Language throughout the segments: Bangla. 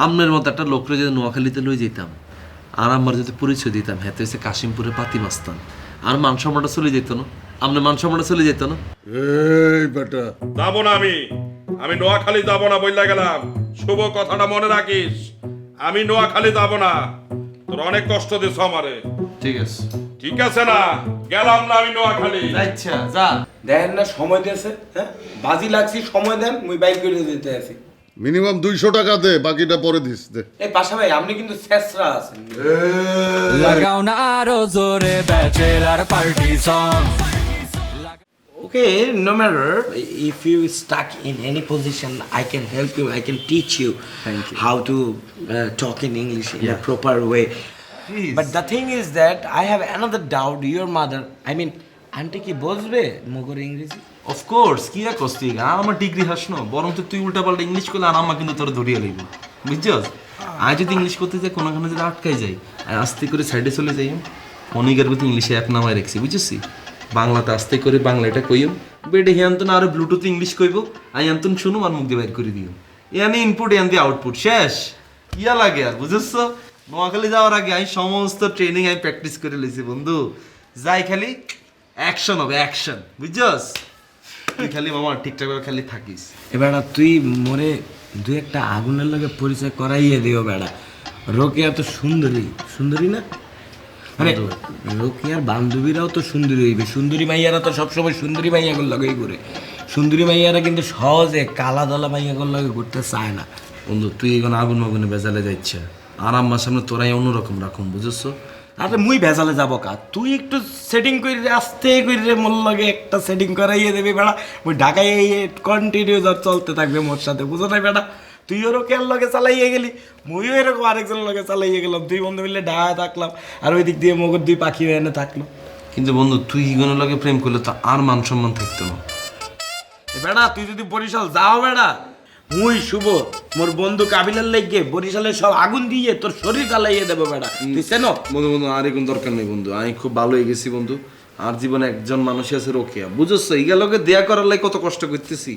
আমনের মতো একটা লোকরে যদি নোয়াখালীতে লই যেতাম আর আমার যদি পরিচয় দিতাম হ্যাঁ হচ্ছে কাশিমপুরে পাতি মাস্তান আর মান সম্মানটা চলে যেত না আপনার মান সম্মানটা চলে যেত না। এই বেটা যাবো না আমি নোয়াখালী যাবো না বললা গেলাম। শুভ কথাটা মনে রাখিস, আমি নোয়াখালী যাবো না। তোর অনেক কষ্ট দিস আমারে। ঠিক আছে ঠিক আছে না, গেলাম না আমি নোয়াখালী। আচ্ছা যা। দেখেন না সময় দিয়েছে, হ্যাঁ বাজি লাগছি, সময় দেন মুই বাইক করে দিতে আছি। মিনিমাম 200 টাকা দে, বাকিটা পরে দিস দে। এই পাশা ভাই আপনি কিন্তু শেষরা আছেন। লাগাও না আরো জোরে bachelor party song. Okay, no matter if you stuck in any position, I can help you. I can teach you, how to talk in English in a proper way. Please. But the thing is that I have another doubt. Your mother, I mean, auntie কি বুঝবে মগর ইংরেজি? অফকোর্স কি আর কষ্ট আর আমার ডিগ্রি হাস না বরং তো তুই উল্টা পাল্টা ইংলিশ করলে আর আমার কিন্তু তোর ধরিয়ে লইব বুঝছস। আজ যদি ইংলিশ করতে যাই কোনোখানে যদি আটকাই যাই আর আস্তে করে সাইডে চলে যাই অনেকের প্রতি ইংলিশে এক নামায় রাখছি বুঝেছি। বাংলাতে আস্তে করে বাংলাটা কইও বেডে হিয়ান্তন আর ব্লুটুথ ইংলিশ কইব আইয়ান্তন শুনুম আর মুখ দিয়ে বাইর করে দিও ইয়ানি ইনপুট ইয়ানি আউটপুট শেষ ইয়া লাগে আর বুঝেছ। নোয়াখালী যাওয়ার আগে আমি সমস্ত ট্রেনিং আমি প্র্যাকটিস করে লইছি বন্ধু। যাই খালি অ্যাকশন হবে অ্যাকশন বুঝছস। তুই খালি মামা ঠিকঠাক ভাবে খালি থাকিস। এবার তুই মরে দুই একটা আগুনের লগে পরিচয় করাইয়ে দিও বেড়া। রোকেয়া তো সুন্দরী, সুন্দরী না? মানে রোকেয়ার বান্ধবীরাও তো সুন্দরী হইবে। সুন্দরী মাইয়ারা তো সবসময় সুন্দরী মাইয়াগুলো লগেই ঘুরে। সুন্দরী মাইয়ারা কিন্তু সহজে কালা দলা মাইয়াগুলো লগে ঘুরতে চায় না। বন্ধু তুই এখন আগুন মাগুনে বেজালে যাচ্ছে আর আমার সামনে তোরাই অন্যরকম রাখুন বুঝেছো। আরে মুই ভেজালে যাবো কা, তুই একটু সেটিং করে আস্তে করে মোর লগে একটা সেটিং করাইয়ে দেবে বেড়া। মুই ঢাকায় কন্টিনিউ চলতে থাকবে মোর সাথে, বুঝো না বেড়া? তুই ওরও কেন লগে চালাইয়ে গেলি, মুইও এরকম আরেকজনের লগে চালাইয়ে গেলাম। দুই বন্ধু মিলে ঢাকা থাকলাম আর ওই দিক দিয়ে মগর দুই পাখি এনে থাকলো। কিন্তু বন্ধু তুই ইগনের লগে প্রেম করলে তো আর মান সম্মান থাকতো না। বেড়া তুই যদি বরিশাল যাও বেড়া, মুই শুভ মোর বন্ধু কাবিলার লেগে বরিশালের সব আগুন দিয়ে তোর শরীর জ্বালাইয়ে দেবো বেড়া, তুই চেনো? বন্ধু বন্ধু আর এখন দরকার নেই বন্ধু, আমি খুব ভালো হয়ে গেছি বন্ধু। আর জীবনে একজন মানুষ আছে রোকেয়া বুঝেছ, ইগা লগে দেয়া করার লাই কত কষ্ট করতেছি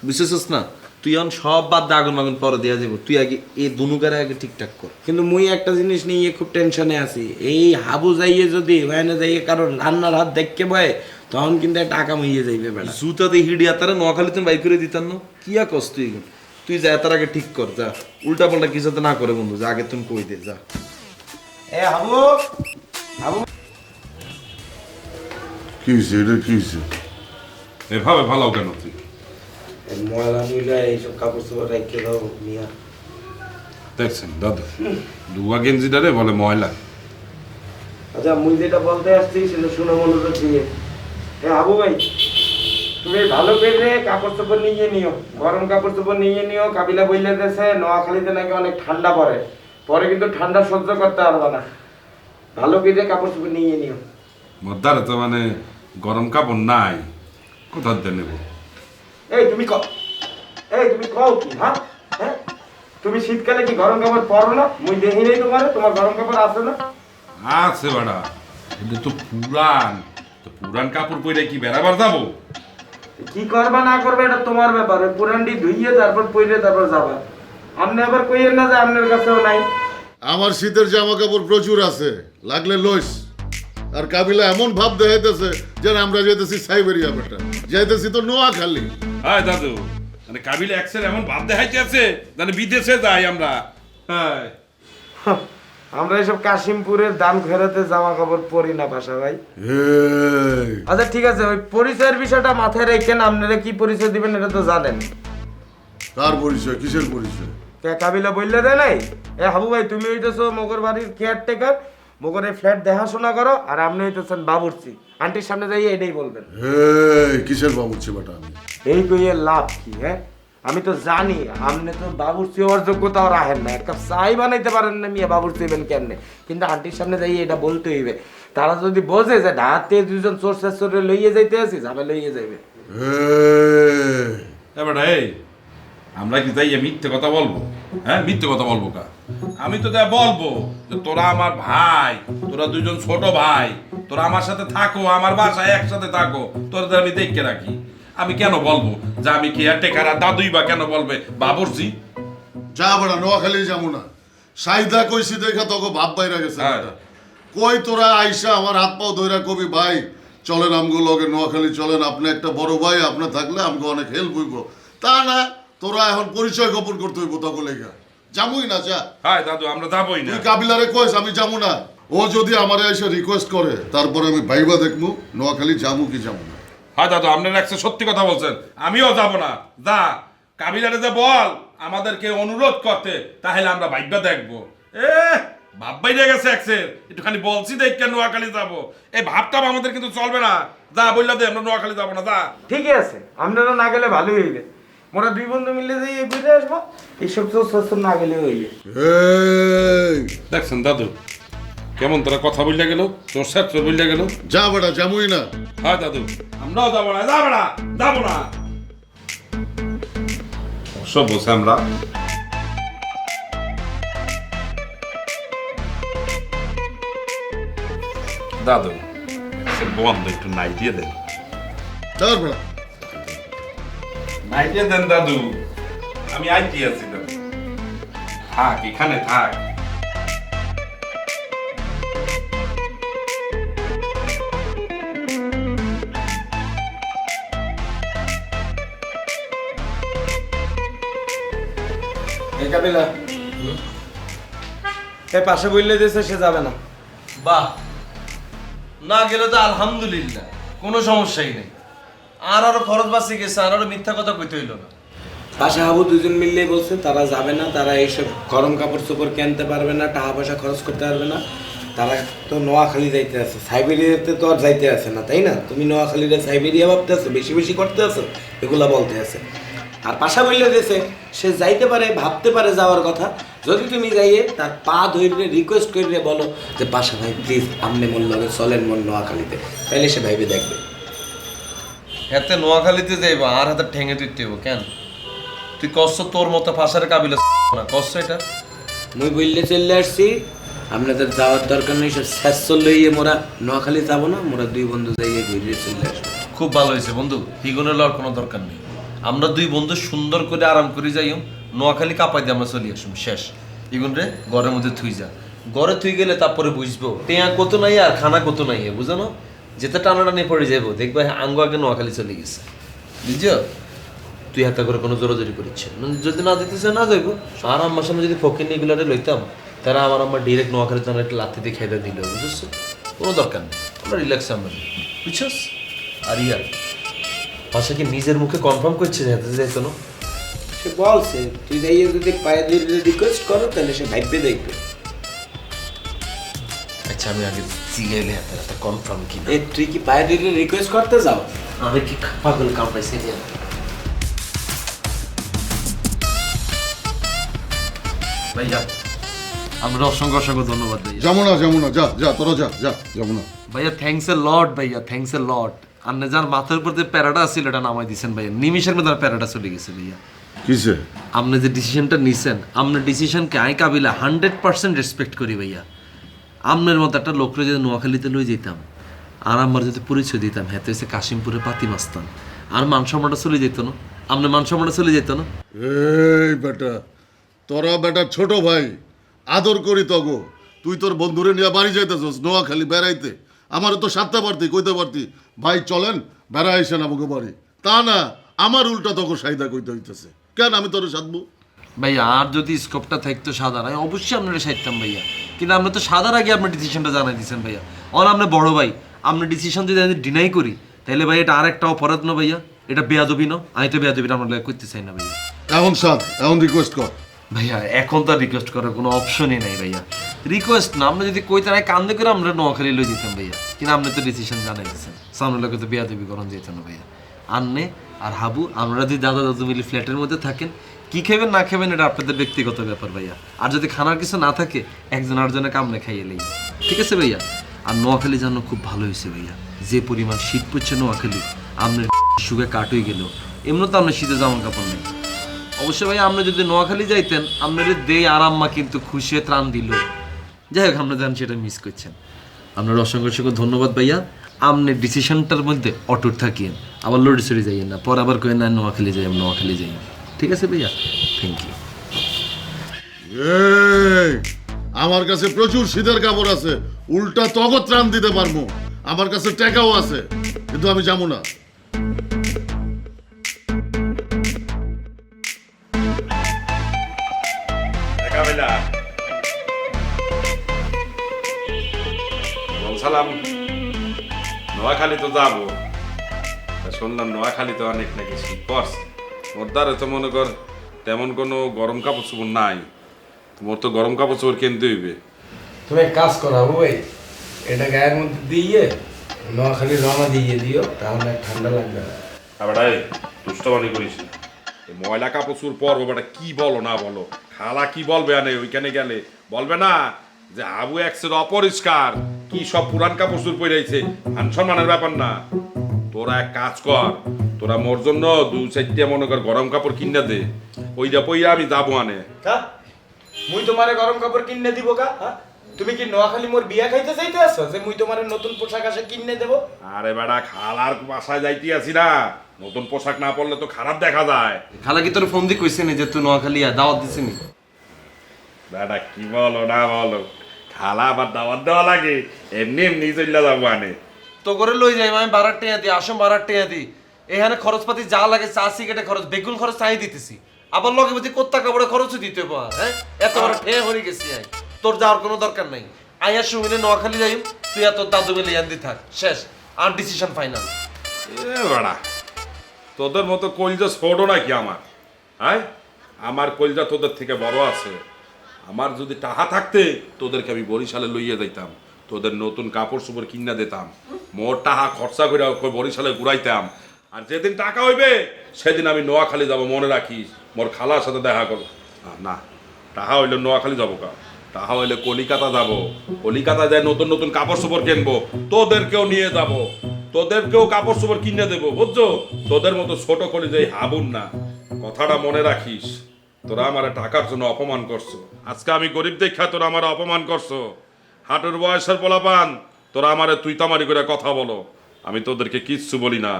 বুঝেছিস না। তুই এখন সব বাদ দে, আগুন মাগুন পরে দেওয়া যাবো। তুই আগে এই দুনুকারে আগে ঠিকঠাক কর। কিন্তু মুই একটা জিনিস নিয়ে খুব টেনশনে আছি। এই হাবু যাইয়ে যদি ওখানে যাইয়ে কারোর রান্নার হাত দেখকে বয়ে তখন কিন্তু একটা আকাম হইয়ে যাইবে বেড়া। জুতাতে হিডিয়া তারা নোয়াখালীতে বাইক করে দিতাম না কি আর কষ্ট এখন। তুই যা তার আগে ঠিক কর, যা উল্টা পাল্টা কিছু না করে বন্ধু, যা আগে তুমি কই দে যা। এ হাবু, হাবু কি হয়েছে এটা, কি হয়েছে? এভাবে ভালো কেন তুই? ময়লা ময়লা এইসব কাপড় চোপড় রেখে দাও মিয়া। দেখছেন দাদু দুয়া গেঞ্জিটারে বলে ময়লা। আচ্ছা মুই যেটা বলতে আসছি সেটা শুনে মনোযোগ দিয়ে। এ হাবু ভাই, তুমি ভালো করে কাপড় চোপড় নিয়ে নিও, গরম কাপড় চোপড় নিয়ে নিও। কাবিলা বইলে গেছে নোয়াখালীতে নাকি অনেক ঠান্ডা পড়ে, পরে কিন্তু ঠান্ডা সহ্য করতে পারবে না। ভালো করে কাপড় চোপড় নিয়ে নিও। মদ্দারে তো মানে গরম কাপড় নাই, কোথা দিয়ে নেব? এই তুমি তুমি কও কি? হ্যাঁ হ্যাঁ, তুমি শীতকালে কি গরম কাপড় পরো না? মুই দেখি নাই তোমার গরম কাপড় আছে না? আছে বাড়া, এটা তো পুরান। তো পুরান কাপড় পরে কি বেড়াবার যাবো? কি করবা না করবে এটা তোমার ব্যাপার। ওই পুরানটি ধুইয়ে তারপর পইরে তারপর যাবা। আপনি আবার কইয়েন না যে আপনার কাছেও নাই। আমার শীতের জামা কাপড় প্রচুর আছে, লাগলে লইস। আর কাবিলা এমন ভাব দেখাইতেছে যেন আমরা যেতেছি সাইবেরিয়া বেটা, যাইতেছি তো নোয়াখালী। হ্যাঁ দাদু, মানে কাবিলে একসের এমন ভাব দেখাইতে আছে মানে বিদেশে যাই আমরা। হ্যাঁ আমরা এসব কাশিমপুরের দাম ঘেরাতে জামা কাপড় পরি না বাসা ভাই। এই, আচ্ছা ঠিক আছে, ওই পরিচয়ের বিষয়টা মাথায় রেখেন। আপনারা কি পরিচয় দিবেন এটা তো জানেন। কার পরিচয়, কিসের পরিচয়? কে কাবিলা বললে দেয় নাই? এ হাবু ভাই, তুমি হইতেছো মগর বাড়ির কেয়ারটেকার, মগরের ফ্ল্যাট দেখাশোনা করো। আর আপনি হইতেছেন বাবুর্চি। আন্টির সামনে যাই এটাই বলবেন। এই কিসের বাবুর্চি বেটা আমি? এই কইয়ে লাভ কি? হ্যাঁ আমি তো জানি আপনি তো বাবুর্চি হওয়ার যোগ্যতাও রাখেন না। এক কাপ চাই বানাইতে পারেন না মিয়া, বাবুর্চি হইবেন কেমনে? কিন্তু আন্টির সামনে যাই এটা বলতে হইবে। তারা যদি বোঝে যে ঢাতে দুজন চোর শেষরে লইয়ে যাইতে আছি, ঝামে লইয়ে যাইবে। এবার এই আমরা কি যাই মিথ্যে কথা বলবো? হ্যাঁ মিথ্যে কথা বলবো কা? আমি তো যা বলবো যে তোরা আমার ভাই, তোরা দুজন ছোট ভাই, তোরা আমার সাথে থাকো, আমার বাসায় একসাথে থাকো, তোরা আমি দেখে রাখি। আমি কেন বলবো যে আমি কেয়ারটেকার? আর দাদুই বা কেন বলবে বাবুর্চি? যা বেড়া নোয়াখালী যাবো না সাইদা কইছি দেখা তোকে ভাব বাইরা গেছে হ্যাঁ। বেটা। কই তোরা আইসা আমার হাত পাও ধইরা কবি ভাই চলেন আমগো লগে নোয়াখালী চলেন, আপনি একটা বড় ভাই, আপনি থাকলে আমগো অনেক হেল্প হইব। তা না, তোরা এখন পরিচয় গোপন করতে হইব তখন লেগা। যামুই না যা। হ্যাঁ দাদু আমরা যাবোই না। তুই কাবিলারে কইস আমি যাবো না। ও যদি আমারে এসে রিকোয়েস্ট করে তারপরে আমি ভাইবা দেখমু নোয়াখালী যামু কি যাবো না। হ্যাঁ দাদু আপনার একটা সত্যি কথা বলছেন, আমিও যাব না। যা কাবিলারে যে বল আমাদেরকে অনুরোধ করতে, তাহলে আমরা ভাইবা দেখবো। ভাববাই দিয়ে গেছে একসের, একটুখানি বলছি দেখ কেন নোয়াখালী যাবো, এই ভাবটা আমাদের কিন্তু চলবে না। যা বললা দে আমরা নোয়াখালী যাবো না। যা ঠিকই আছে, আপনারা না গেলে ভালোই হইবে। মোরা দুই বন্ধু মিলে যাই ঘুরে আসবো, এইসব তো না গেলে হইবে। এই দেখছেন দাদু কেমন তোরা কথা বললে গেল, তোর সাথে তোর বললে গেল। যা বেটা যামুই না। হ্যাঁ দাদু আমরাও যাবো না, যাবো না, যাবো না। সব বলছে আমরা দাদু বন্ধ একটু নাই দিয়ে দেন, চল বেটা। নাই দিয়ে দেন দাদু, আমি আইটি আছি দাদু। থাক এখানে থাক। এই কাবিলা এ পাশে বললে দিয়েছে সে যাবে না। বাহ, না গেলে তো আলহামদুলিল্লাহ, কোনো সমস্যাই নেই। আরো খরচ বাঁচি গেছে, আরো মিথ্যা কথা কইতে হইল না। পাশে হাবু দুজন মিললেই বলছে তারা যাবে না, তারা এইসব গরম কাপড় চোপড় কিনতে পারবে না, টাকা পয়সা খরচ করতে পারবে না। তারা তো নোয়াখালী যাইতে আছে, সাইবেরিয়াতে তো আর যাইতে আছে না, তাই না? তুমি নোয়াখালীতে সাইবেরিয়া ভাবতে আছো, বেশি বেশি করতে আছো, এগুলা বলতে আছে। আর পাশা বললে দিয়েছে সে যাইতে পারে, ভাবতে পারে যাওয়ার কথা। যদি তুমি যাইয়ে তার পা ধরে রিকোয়েস্ট করে বলো যে পাশা ভাই প্লিজ আমনে মোর লগে চলেন মোর নোয়াখালীতে, তাইলে সে ভাইবে দেখবে। এতে নোয়াখালীতে যাইব আর হাতে ঠেঙে দিতে হইব কেন? তুই কষ্ট তোর মতো ফাঁসার কাবিলা না, কষ্ট এটা। মুই বললে চলে আসছি, আপনাদের যাওয়ার দরকার নেই, সব শেষ লইয়ে মোরা নোয়াখালী যাবো না, মোরা দুই বন্ধু যাইয়ে ঘুরিয়ে চলে আসবো। খুব ভালো হয়েছে বন্ধু, হিগুনের লওয়ার কোনো দরকার নেই। আমরা দুই বন্ধু সুন্দর করে আরাম করে যাইম, নোয়াখালী কাপাই দিয়ে আমরা চলে আসুম, শেষ। ইগুন রে ঘরের মধ্যে থুই যা, ঘরে থুই গেলে তারপরে বুঝবো টেয়া কত নাই আর খানা কত নাই, বুঝানো যেতে টানাটানি পড়ে যাবো, দেখবা আঙ্গু আগে নোয়াখালী চলে গেছে, বুঝছো? তুই হাতে করে কোনো জোরাজোরি করিচ্ছে, যদি না দিতেছে না যাইবো। আর আমার সামনে যদি ফকির এগুলারে লইতাম, তারা আমার আম্মা ডিরেক্ট নোয়াখালী তো একটা লাথি দিয়ে খেয়ে দিল, বুঝছো? কোনো দরকার নেই, আমরা রিল্যাক্স আমরা, বুঝছস? আর ইয়ার পাশে কি নিজের মুখে কনফার্ম করছে যেতে যাইতো না? সে বলছে তুই যাইয়ে যদি পায়ে দিয়ে রিকোয়েস্ট করো তাহলে সে ভাইবে দেখবে। আচ্ছা আমি আগে জিগাইলে হাতে কনফার্ম কি না। এ তুই কি পায়ে দিয়ে রিকোয়েস্ট করতে যাও? আমি কি পাগল কাম পাইছি না? ভাইয়া আমরা অসংখ্য অসংখ্য ধন্যবাদ ভাইয়া। যাবো না যাবো না, যা যা তোরা যা যা, যাবো না। ভাইয়া থ্যাংকস এ লট, ভাইয়া থ্যাংকস এ লট। আপনি যার মাথার উপর যে প্যারাটা ছিল এটা নামাই দিয়েছেন ভাইয়া, নিমিশের মধ্যে প্যারাটা চলে গেছে ভাইয়া। কিসে? আপনি যে ডিসিশনটা নিছেন, আপনার ডিসিশনকে আমি কাবিলা 100% রেসপেক্ট করি ভাইয়া। আপনার মতো একটা লোকরে যদি নোয়াখালীতে লই যেতাম আর আমার যদি পরিচয় দিতাম, হ্যাঁ তো হচ্ছে কাশিমপুরে পাতি মাস্তান, আর মান সম্মানটা চলে যেত না, আপনার মান সম্মানটা চলে যেত না। এই বেটা, তোরা বেটা ছোট ভাই, আদর করি তগো। তুই তোর বন্ধুরে নিয়ে বাড়ি যাইতেছস নোয়াখালী বেড়াইতে, আমারও তো সাথে পারতি, কইতে পারতি ভাই চলেন বেড়া আইসেন আমাকে বাড়ি। তা না, আমার উল্টা তখন সাইদা কইতে হইতেছে। কেন আমি তোরে সাধবো? ভাইয়া আর যদি স্কোপটা থাকতো সাদার, আমি অবশ্যই আপনারা সাইতাম ভাইয়া, কিন্তু আপনি তো সাদার আগে আপনার ডিসিশনটা জানাই দিচ্ছেন ভাইয়া। অন আপনার বড় ভাই, আপনার ডিসিশন যদি আমি ডিনাই করি তাহলে ভাই এটা আর একটা অপরাধ না ভাইয়া, এটা বেয়াদবি না। আমি তো বেয়াদবি আপনার করতে চাই না ভাইয়া। এখন সাধ, এখন রিকোয়েস্ট কর। ভাইয়া এখন তো রিকোয়েস্ট করার কোনো অপশনই নাই ভাইয়া। রিকোয়েস্ট না, আমরা যদি কইতে নাই কান্দে করে আমরা নোয়াখালী লই যেতাম ভাইয়া, কিন্তু আপনি তো ডিসিশন জানাই দিচ্ছেন, সামনে লোকে তো বেয়াদবি করণ যেত না ভাইয়া। আন্নে আর হাবু আমরা যদি দাদা দাদু মিলে ফ্ল্যাটের মধ্যে থাকেন, কি খাবেন না খাবেন এটা আপনাদের ব্যক্তিগত ব্যাপার ভাইয়া। আর যদি খানার কিছু না থাকে একজন আরেকজনে কামনে খাইয়ে লই, ঠিক আছে ভাইয়া? আর নোয়াখালী জানো খুব ভালো হয়েছে ভাইয়া, যে পরিমাণ শীত পড়ছে নোয়াখালী, আপনার সুগে কাট হয়ে গেল। এমনি তো আপনার শীতে জামা কাপড় নেই। অবশ্যই ভাইয়া আপনি যদি নোয়াখালী যাইতেন, আপনার দেই আর আম্মা কিন্তু খুশি হয়ে ত্রাণ দিল। যাই হোক আমরা জানি সেটা মিস করছেন। আপনার অসংখ্য অসংখ্য ধন্যবাদ ভাইয়া। আপনি ডিসিশনটার মধ্যে অটুট থাকিয়েন, আবার লড়ি সরি যাইয়েন না, পর আবার কেন না নোয়াখালী যাই, নোয়াখালী যাই। ঠিক আছে ভাইয়া, থ্যাংক ইউ। এই আমার কাছে প্রচুর শীতের কাপড় আছে, উল্টা তগত ত্রাণ দিতে পারবো। আমার কাছে টাকাও আছে, কিন্তু আমি যাবো না। বলছিলাম নোয়াখালী তো যাবো, শুনলাম নোয়াখালী তো অনেক নাকি শীত পড়ছে। ওর দ্বারা তো মনে কর তেমন কোনো গরম কাপড় চোপড় নাই, তোমার তো গরম কাপড় চোপড় কিনতে হইবে। তুমি এক কাজ করো আবু ভাই, এটা গায়ের মধ্যে দিয়ে নোয়াখালী রওনা দিয়ে দিও, তাহলে ঠান্ডা লাগবে না। আবার দুষ্টবানি করিস না, এই ময়লা কাপড় চোপড় পরবো বেটা, কি বলো না বলো, খালা কি বলবে আনে ওইখানে গেলে, বলবে না যে আবু একসের অপরিষ্কার, কি সব পুরান কাপড় চোপড় পরে আইছে, মান সম্মানের ব্যাপার না। তোরা এক কাজ কর, তোরা মোর জন্য 2-4টা মনে কর গরম কাপড় কিনে দে, ওইটা পইরা আমি যাবো আনে। মুই তোমারে গরম কাপড় কিনে দিব কা? তুমি কি নোয়াখালী মোর বিয়া খাইতে চাইতে আছো যে মুই তোমারে নতুন পোশাক আসে কিনে দেব? আরে বেটা খালার বাসায় যাইতে আছি না, নতুন পোশাক না পরলে তো খারাপ দেখা যায়। খালা কি তোর ফোন দিয়ে কইছে নি যে তুই নোয়াখালী দাওয়াত দিছিস নি? বেটা কি বলো না বলো, খালা আবার দাওয়াত দেওয়া লাগে, এমনি এমনি চলে যাবো আনে। তো করে লই যাই, আমি 12 টাকা দিই, আসম 12 টাকা দিই, এখানে খরচপাতি যা লাগে, চা সিগারেটে খরচ, বেগুন খরচ চাই দিতেছি, আবার লগে বুঝি কোত্তা কাপড়ে খরচও দিতে পার। হ্যাঁ, এত বড় ঠেয়ে হয়ে গেছি আই, তোর যাওয়ার কোনো দরকার নাই। আইয়া সুমিনে নোয়াখালী যাই, তুই আর তোর দাদু মিলে ইয়ান্দি থাক, শেষ, আর ডিসিশন ফাইনাল। এ বেড়া তোদের মতো কলজা ছোট নাকি আমার? হ্যাঁ, আমার কলজা তোদের থেকে বড় আছে। আমার যদি টাকা থাকতে তোদেরকে আমি বরিশালে লইয়া যাইতাম, তোদের নতুন কাপড় চোপড় কিনা দিতাম, মোর টাকা খরচা করে বরিশালে ঘুরাইতাম। আর যেদিন টাকা হইবে সেদিন আমি নোয়াখালী যাব, মনে রাখিস, মোর খালার সাথে দেখা করবো। না, টাকা হইলে নোয়াখালী যাবো কা, টাকা হইলে কলিকাতা যাব, কলিকাতা যায় নতুন নতুন কাপড় চোপড় কিনবো, তোদেরকেও নিয়ে যাব, তোদেরকেও কাপড় চোপড় কিনে দেবো, বুঝছো? তোদের মতো ছোট করে যাই হাবুন না, কথাটা মনে রাখিস। তোরা আমার টাকার জন্য অপমান করছো, আজকে আমি গরিব দেখা তোরা আমার অপমান করছো। হাঁটুর বয়সের পোলাপান, তোরা আমারে তুই তামারি করে কথা বলো, আমি তোদেরকে কিচ্ছু বলি না,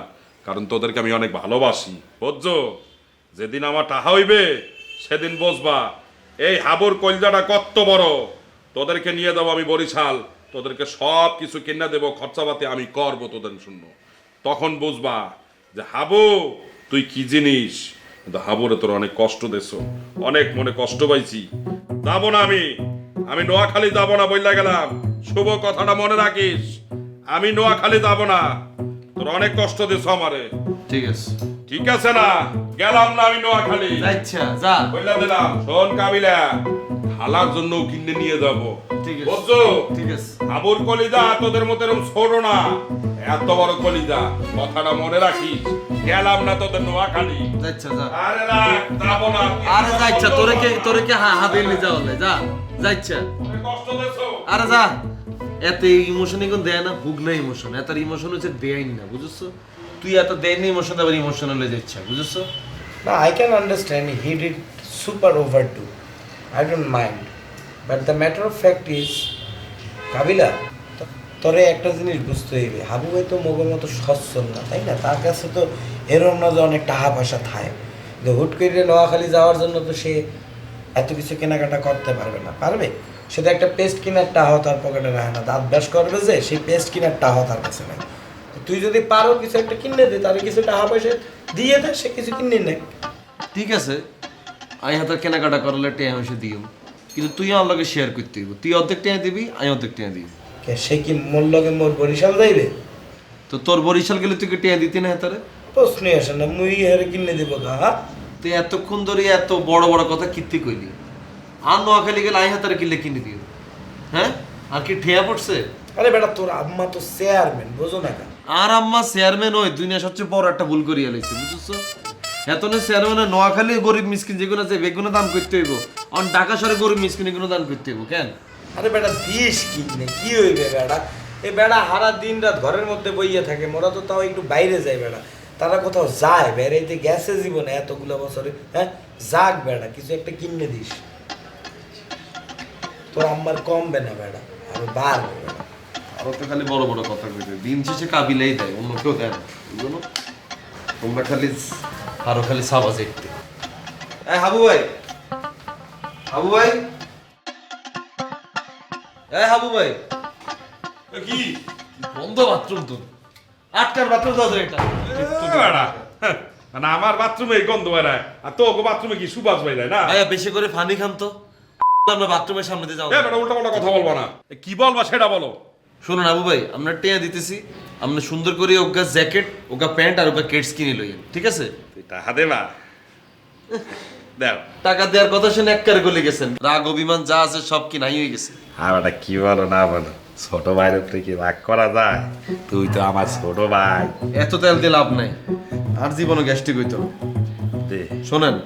কারণ তোদেরকে আমি অনেক ভালোবাসি, বুঝছো? যেদিন আমার টাহা হইবে সেদিন বুঝবা এই হাবুর কলজাটা কত বড়। তোদেরকে নিয়ে যাবো আমি বরিশাল, তোদেরকে সব কিছু কিনে দেবো, খরচাপাতি আমি করবো তোদের শূন্য, তখন বুঝবা যে হাবু তুই কি জিনিস। কিন্তু হাবুরে তোর অনেক কষ্ট দেছো, অনেক মনে কষ্ট পাইছি। যাবো না আমি নোয়াখালী যাবো না, বইলা গেলাম, শুভ কথাটা মনে রাখিস, আমি নোয়াখালী যাবো না, তোর অনেক কষ্ট দেছো আমারে। ঠিক আছে, ঠিক আছে না, গেলাম না আমি নোয়াখালী, আচ্ছা যা, বইলা দিলাম। শোন কাবিলা, খালার জন্য কিনে নিয়ে যাবো, ঠিক আছে, বুঝছো? ঠিক আছে। আবুর কলিজা তোদের মতো এরকম ছোট না, এত বড় কলিজা, কথাটা মনে রাখিস। গেলাম না তোদের নোয়াখালী। আচ্ছা যা, আরে রাখ, যাবো না। আরে যা ইচ্ছা, তোরে কে হাতে নিয়ে যাওয়া হলে যা, যা ইচ্ছা, অনেক কষ্ট দেছো। আরে যা। এত ইমোশন এখন দেয় না, হুক না ইমোশন, এত ইমোশন হচ্ছে দেয়নি না, বুঝছো? তুই এত দেয়নি ইমোশন, আবার ইমোশনাল হয়ে যাচ্ছে, বুঝছো? No, I can understand he did super overdo. I don't mind. But the matter of fact is, কাবিলা, তোরে একটা জিনিস বুঝতে হইবে, হাবু ভাই তো মোগের মতো সচ্ছল না, তাই না? তার কাছে তো এরকম না যে অনেক টাকা পয়সা থাকে, যে হুট করে নোয়াখালী যাওয়ার জন্য তো সে এত কিছু কেনাকাটা করতে পারবে না। পারবে? সে তো একটা পেস্ট কেনার টাকাও তার পকেটে রাখে না, দাঁত ব্রাশ করবে যে সেই পেস্ট কেনার টাকাও তার কাছে নাই। তুই যদি পারো কিছু একটা কিনে দে, তাহলে কিছু টাকা পয়সা দিয়ে দে, সে কিছু কিনে নেয়। ঠিক আছে, আমি হাতে কেনাকাটা করলে টেয়া হয়েছে দিও, কিন্তু তুই আমার লগে শেয়ার করতে হইব, তুই অর্ধেক টেয়া দিবি, আমি অর্ধেক টেয়া দিবি। সে কি মোর লগে মোর বরিশাল যাইবে? তো তোর বরিশাল গেলে তুই কি টেয়া দিতি না হাতারে? প্রশ্নই আসে না, মুই হারে কিনে দিব গা। তুই এতক্ষণ ধরে এত বড় বড় কথা কীর্তি কইলি, আর নোয়াখালী গেলে আই হাতারে কিনলে কিনে দিও, হ্যাঁ? আর কি ঠেয়া পড়ছে? আরে বেটা, তোর আম্মা তো চেয়ারম্যান, বোঝো না কেন? আর আম্মা চেয়ারম্যান ওই দুনিয়া সবচেয়ে বড় একটা ভুল করিয়া লাইছে, বুঝছো? এতনে চেয়ারম্যান নোয়াখালী গরিব মিসকিন যেগুলো আছে বেগুনে দান করতে হইব, আর ঢাকা শহরে গরিব মিসকিন এগুলো দান করতে হইব কেন? আরে বেটা, দিস কি নে, কি হইবে বেটা? এ বেটা হারা দিন রাত ঘরের মধ্যে বইয়া থাকে, মোরা তো তাও একটু বাইরে যায় বেটা, তারা কোথাও যায়, বেড়াইতে গেছে জীবনে এতগুলো বছরে। হ্যাঁ, যাক বেটা, কিছু একটা কিনে দিস, তোর আম্মার কমবে না বেটা, আরো বাড়বে বেটা। আরো তো খালি বড় বড় কথা কইতে, দিন শেষে কাবিলাই দেয়, অন্য কেউ দেয় না, বুঝলো? তোমরা খালি আরো খালি সাবাজ একটু। হাবু ভাই, হাবু ভাই। হাবু ভাই কি বন্ধ বাথরুম তো আটকার বাথরুম দাও এটা মানে আমার বাথরুমে গন্ধ বেড়ায় আর তো বাথরুমে কি সুবাস বেড়ায় না ভাইয়া বেশি করে পানি খান তো আমরা বাথরুমের সামনে দিয়ে যাও উল্টা পাল্টা কথা বলবো না কি বলবা সেটা বলো শুনুন আবু ভাই আমরা টেয়া দিতেছি আমরা সুন্দর করে ওগা জ্যাকেট ওগা প্যান্ট আর ওগা কেটস কিনে লইয়েন ঠিক আছে টাকা দেবা দেও টাকা দেওয়ার কথা শুনে একবারে গলে গেছেন রাগ অভিমান যা আছে সব কি নাই হয়ে গেছে আর ওটা কি বলো না বলো ছোট ভাইয়ের উপরে কি রাগ করা যায় তুই তো আমার ছোট ভাই এত তেল দিয়ে লাভ নাই আর জীবনে গ্যাস্ট্রিক হইতো না। দে শোনেন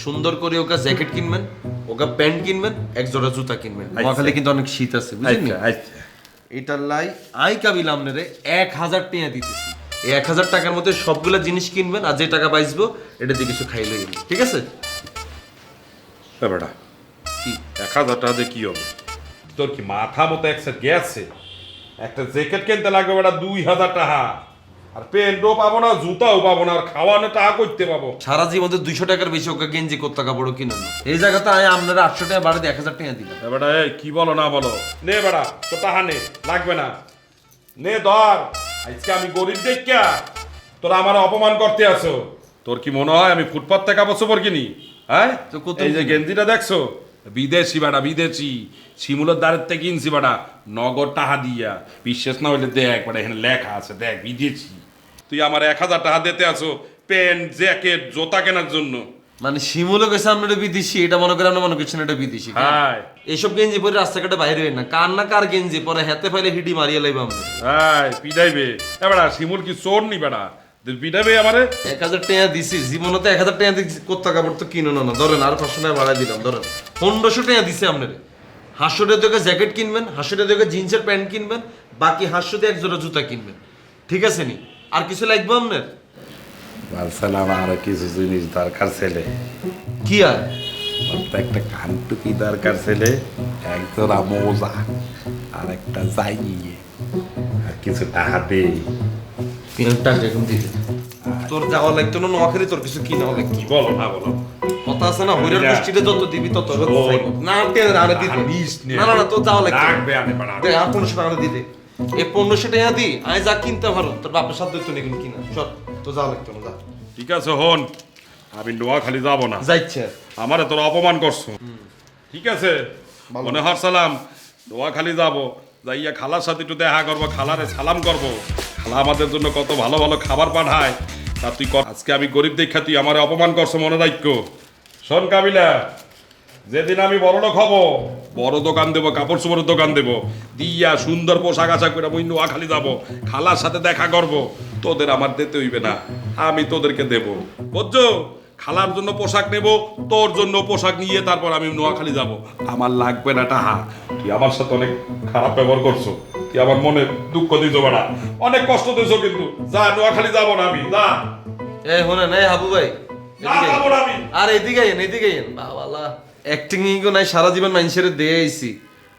সুন্দর করে ওগা জ্যাকেট কিনবেন ওগা প্যান্ট কিনবেন এক জোড়া জুতা কিনবেন নোয়াখালী কিন্তু অনেক শীত আছে বুঝলেন আচ্ছা আচ্ছা এটার লাই আই কাবিল আমনেরে 1000 টাকা দিতেছি এই 1000 টাকার মধ্যে সবগুলা জিনিস কিনবেন আর যে টাকা বাইসবো এটা দিয়ে কিছু খাইলে ঠিক আছে বেটা কি 1000 টাকা দিয়ে কি হবে তোর কি মাথা মতো একটা গেছে একটা জ্যাকেট কিনতে লাগবে বেটা 2000 টাকা আর প্যান্টও পাবো না জুতাও পাবো না আর খাওয়ানো টাকা করতে পাবো সারা জীবন 200 টাকার বেশি ওকে গেঞ্জি কোত্তা কাপড় কিনেন এই জায়গাতে আমি আপনারা 800 টাকা বাড়াতে 1000 টাকা দিলাম বেটা এই কি বলো না বলো নে বেটা তো টাকা নে লাগবে না নে ধর আজকে আমি গরিব দেখা তোরা আমার অপমান করতে আসো তোর কি মনে হয় আমি ফুটপাত থেকে কাপড় চোপড় কিনি হ্যাঁ তো কত এই যে কিনি? গেঞ্জিটা দেখছো বিদেশি বেটা বিদেশি শিমুলের দ্বারের থেকে কিনছি বেটা নগদ টাকা দিয়া বিশ্বাস না হইলে দেখ বেটা এখানে লেখা আছে দেখ বিদেশি তুই আমার 1000 টাকা দিতে আসো প্যান্ট জ্যাকেট জুতা কেনার জন্য মানে শিমুলও গেছে আপনারা বিদেশি এটা মনে করে আমরা মনে করছেন এটা বিদেশি হ্যাঁ এইসব গেঞ্জি পরে রাস্তাঘাটে বাইরে হয় না কার না কার গেঞ্জি পরে হাতে ফাইলে হিডি মারিয়া লাইব আমরা হ্যাঁ পিটাইবে এ বেটা শিমুল কি চোর নি বেটা তুই পিটাইবে আমারে 1000 টাকা দিছি জীবনে তো 1000 টাকা দিয়ে কোত্তা কাপড় তো কিনো না ধরেন আর 500 টাকা বাড়াই দিলাম ধরেন 1500 টাকা দিছি আপনারে 500 টাকা দিয়ে জ্যাকেট কিনবেন 500 টাকা দিয়ে জিন্সের প্যান্ট কিনবেন বাকি 500 দিয়ে এক জোড়া জুতা কিনবেন ঠিক আছে নি আর কিছু লাগবে আপনার বলছিলাম আরো কিছু জিনিস দরকার ছেলে কি আর একটা কানটুকি দরকার ছেলে এক জোড়া মোজা আর একটা জাইয়ে আর কিছু টাকা দে টাকা এখন দিতে তোর যাওয়া লাগতো না নোয়াখালী তোর কিছু কিনা লাগতো কি বলো না বলো কথা আছে না হইরার দৃষ্টিতে যত দিবি তত না আরে দিতে নিস নে। না না না তোর যাওয়া লাগতো লাগবে আনে বাড়া দে আর 1500 টাকা দিতে এই 1500 টাকা দি আমি যা কিনতে পারো তোর বাপের সাথে তো নেই কিনা চল তো যাওয়া লাগতো না যা ঠিক আছে হন আমি নোয়াখালী যাব না যাইছে আমারে তোর অপমান করছো ঠিক আছে মনে হরসালাম নোয়াখালী যাব যাইয়া খালার সাথে একটু দেখা করবো খালারে সালাম করব খালা আমাদের জন্য কত ভালো ভালো খাবার পাঠায় তা তুই আজকে আমি গরিব দেখা তুই আমারে অপমান করছো মনে রাখো শোন কাবিলা যেদিন আমি বড় লোক হব বড় দোকান দেবো কাপড় চোপড়ের দোকান দেবো দিয়া সুন্দর পোশাক আশাক করে আমি নোয়াখালী যাবো খালার সাথে দেখা করব তোদের আমার দিতে হইবে না আমি তোদেরকে দেব বুঝছো খালার জন্য পোশাক নেব তোর জন্য পোশাক নিয়ে তারপর আমি নোয়াখালী যাব আমার লাগবে না টাহা তুই আমার সাথে অনেক খারাপ ব্যবহার করছো তুই আমার মনে দুঃখ দিছো বেড়া অনেক কষ্ট দিছো কিন্তু যা নোয়াখালী যাবো না আমি যা এই হোনেন এই হাবু ভাই না যাবো না আমি আর এদিকে আইন এদিকে আইন বাবালা অ্যাক্টিং ইগো নাই সারা জীবন মানুষের দিয়ে আইছি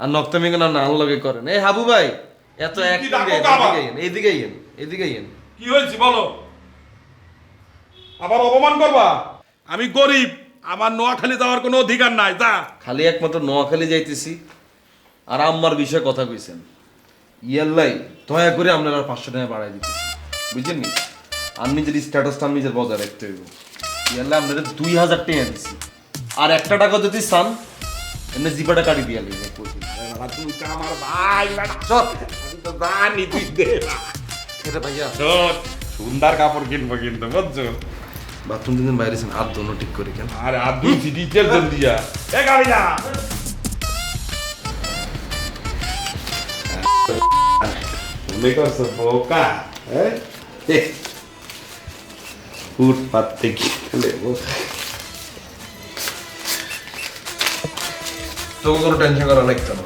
আর নক্তমি না নাল লগে করেন এই হাবু ভাই এত অ্যাক্টিং ডাকো দেন কাবা? এদিকে আইন এদিকে আইন এদিকে আইন কি হয়েছে বলো আবার অপমান করবা আমি গরিব আমার নোয়াখালী যাওয়ার কোনো অধিকার নাই যা খালি একমাত্র নোয়াখালী যাইতেছি আর আম্মার বিষয়ে কথা কইছেন ইয়াল্লাই দয়া করে আপনারা আর 500 টাকা বাড়াই দিতেছি বুঝছেন নি আর নিজের স্ট্যাটাসটা আমি নিজের বজায় রাখতে হইব ইয়াল্লাই আপনাদের 2000 টাকা দিছি আর একটা টাকা যদি চান এমনি জিপাটা কাটি দিয়া লাগবে তুই তো আমার ভাই বেটা। চল আমি তো জানি তুই দে না। এটা ভাইয়া শোন, সুন্দর কাপড় কিনবো কিন্তু বুঝছো বাথরুম দিন বাইরে আছেন আর দোনো ঠিক করে কেন আরে আর দুই ডিটেলস দিয়া এ গাড়ি না মনে করছো বোকা হ্যাঁ ফুটপাত থেকে তোকে কোনো টেনশন করা লাগতো না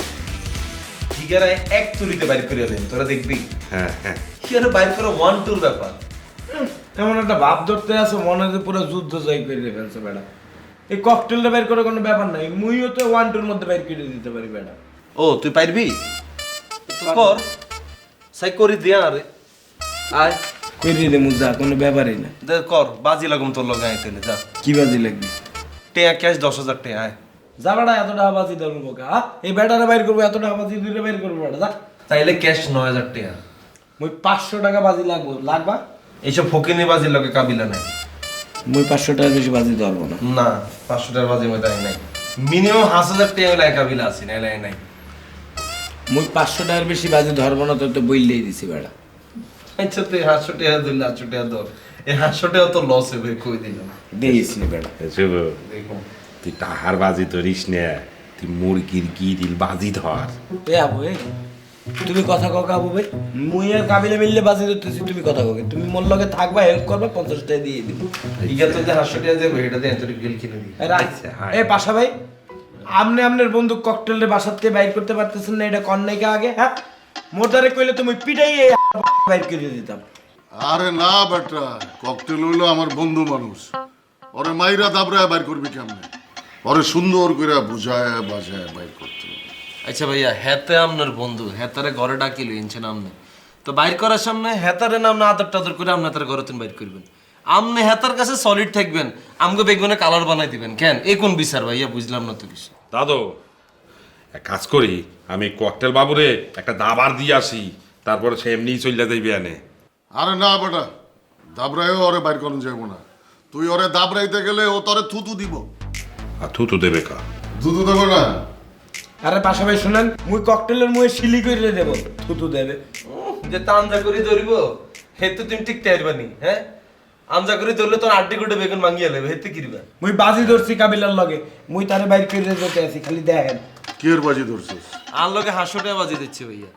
ঠিক আছে এক তুলিতে বাইর করে দেন তোরা দেখবি হ্যাঁ হ্যাঁ কি আর বাইর করে 1-2 ব্যাপার এমন একটা ভাব ধরতে আছে মনে হয় পুরো যুদ্ধ জয় করে ফেলছে বেটা এই ককটেলটা বের করে কোনো ব্যাপার নাই মুইও তো 1-2 মধ্যে বের করে দিতে পারি বেটা ও তুই পারবি তো কর সাই করি দিয়া আরে আয় কইরে দে মুজা কোনো ব্যাপারই না দে কর বাজি লাগুম তোর লগে আইতেলে যা কি বাজি লাগবে টেয়া ক্যাশ 10,000 টাকা আয় যাবাটা এত টাকা বাজি ধরবো কা এই বেটারে বাইর করবো এত টাকা বাজি দুইটা বাইর করবো বেটা যা তাইলে ক্যাশ 9000 টাকা মুই 500 টাকা বাজি লাগবা এইসব ফকিনি বাজির লগে কাবিলা নাই মুই 500 টাকার বেশি বাজি ধরবো না না 500 টাকার বাজির মধ্যে নাই মিনিমাম 5000 টাকা হলে কাবিলা আছে না নাই মুই 500 টাকার বেশি বাজি ধরবো না তো বইলেই দিছি বেটা আচ্ছা তুই 500 টাকা দিলে 500 টাকা ধর এই 500 টাকা তো লস হবে কই দিলাম দিস নি বেটা শুভ দেখো তুই টাহার বাজি ধরিস না, তুই মুরগির গিরিল বাজি ধর। এ আবু এ তুমি কথা কও আবু ভাই মুই আর কাবিলে মিললে বাজি ধরতেছি তুমি কথা কও তুমি মোর লগে থাকবা হেল্প করবা 50 টাকা দিয়ে দিব ইগা তো যে 500 টাকা দেব এটা দিয়ে তোর গিল কিনে দিই আচ্ছা এ পাশা ভাই আপনি আপনার বন্ধু ককটেলের বাসার থেকে বাইর করতে পারতেছেন না এটা কন নাইকা আগে হ্যাঁ মোটারে কইলে তুমি পিটাই বাইর করে দিতাম আরে না বেটা, ককটেল হইলো আমার বন্ধু মানুষ, ওরে মাইরা দাবড়ায় বাইর করবি কেমনে? ওরে সুন্দর করে বুঝায় বাজায় বাইর করতে হবে। আচ্ছা ভাইয়া হেতে আপনার বন্ধু হেতারে ঘরে ডাকি লইছেন আপনি তো বাইর করার সামনে হেতারে নাম না আদর টাদর করে আপনি তার ঘরে বাইর করবেন আপনি হেতার কাছে সলিড থাকবেন আমাকে বেগুনে কালার বানাই দিবেন কেন এই কোন বিচার ভাইয়া বুঝলাম না তো কিছু দাদু এক কাজ করি, আমি ককটেল বাবুরে একটা দাবার দিয়ে আসি, তারপরে সে এমনিই চলে যাইবে আনে। আরে না বেটা, দাবড়ায়ও ওরে বাইর করানো যাবো না। তুই ওরে দাবড়াইতে গেলে ও তোরে থুতু দিব। আর থুতু দেবে কা? থুতু দেবো না? আরে পাশা ভাই শুনেন মুই ককটেলের মুয়ে শিলি করে দেব থুতু দেবে যে তানজা করে ধরিব হেতু তুমি ঠিক টাইরবানি হ্যাঁ আমজা করে ধরলে তোর আড্ডি গুটে বেগুন ভাঙিয়ে লেবে হেতে কিরবা মুই বাজি ধরছি কাবিলার লগে মুই তারে বাইর করে দিতে আছি খালি দেখেন কি এর বাজি ধরছিস? আর লগে 500 টাকা বাজি দিচ্ছে ভাইয়া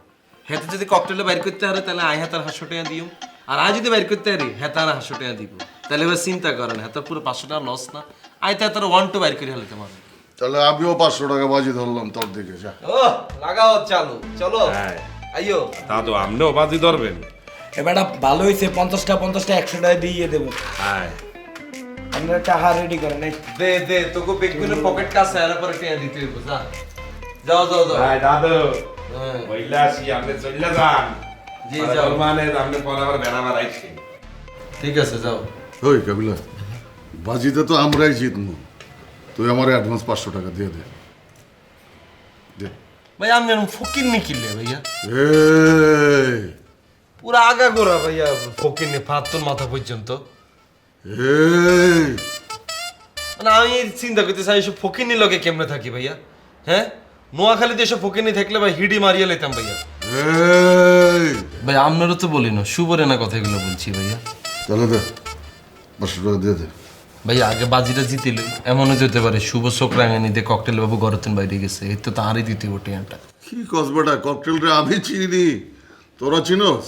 হেতে যদি ককটেলে বাইর করতে পারে তাহলে আই হাতার 500 টাকা দিও আর আই যদি বাইর করতে পারি হেতার 500 টাকা দিব তাহলে এবার চিন্তা করেন হেতার পুরো 500 টাকা লস না আই তার 1 2 বাইর করে হেলতে পারবে তাহলে আমিও 500 টাকা বাজি ধরলাম তোর দিকে, যা। ও লাগাও চালু চলো হ্যাঁ। আইও দাদু আপনিও বাজি ধরবেন? এবারটা ভালো হয়েছে 50টা 100 টাকা দিয়ে দেবো হ্যাঁ আপনারা টাকা রেডি করেন নাই দে দে তোকে বেগুনের পকেট কাছে আর পরে টাকা দিতে হইব যা যাও যাও যাও ভাই দাদু হ্যাঁ। বইলা আসি, আপনি চলে যান। জি, যাও। মানে আপনি পরে আবার বেড়া মারাইছি। ঠিক আছে যাও ওই কাবিলা, বাজিতে তো আমরাই জিতবো, তুই আমার অ্যাডভান্স 500 টাকা দিয়ে দে। দে। ভাই আমি ফকির নি কিনলে ভাইয়া এই পুরা আগা গোড়া ভাইয়া ফকির নি ফাত্তর মাথা পর্যন্ত এই মানে আমি চিন্তা করতেছি আমি সব ফকির নি লগে কেমনে থাকি ভাইয়া হ্যাঁ নোয়াখালীতে এসব ফকির নি থাকলে ভাই হিডি মারিয়ে লেতাম ভাইয়া এই ভাই আপনারও তো বলি না শুভরে না কথাগুলো বলছি ভাইয়া তাহলে দে 500 টাকা দিয়ে দে। ভাইয়া আগে বাজিটা জিতিল এমনও যেতে পারে শুভ চোখ রাঙানি দিয়ে ককটেল বাবু ঘরতেন বাইরে গেছে এর তো তারই দিতে ওটে একটা কি কস বেটা, ককটেল রে আমি চিনি, তোরা চিনস?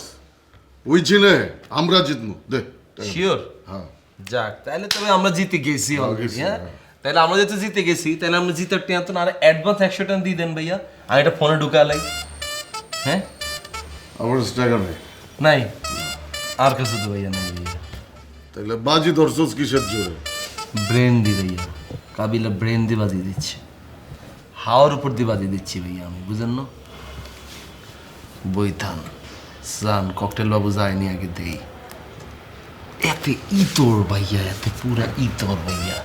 ওই চিনে, আমরা জিতবো, দে টাকা। শিওর হ্যাঁ যাক তাহলে তবে আমরা জিতে গেছি অলরেডি গেছি, হ্যাঁ হ্যাঁ। তাহলে আমরা যেহেতু জিতে গেছি তাহলে আমরা জিতার টিয়া তো আর অ্যাডভান্স 100 টাকা দিয়ে দেন ভাইয়া আমি এটা ফোনে ঢুকালাই হ্যাঁ আমার কাছে টাকা নেই। নাই আর কাছে তো ভাইয়া নাই ভাইয়া তাহলে বাজি ধরছস কিসের জোরে? ব্রেন দি ভাইয়া কাবিলা ব্রেন দিয়ে বাজিয়ে দিচ্ছে হাওয়ার উপর দিয়ে বাজিয়ে দিচ্ছি ভাইয়া আমি বুঝেন না বইথান সান ককটেল বাবু যায়নি আগে দেই এত ইতর ভাইয়া এত পুরা ইতর ভাইয়া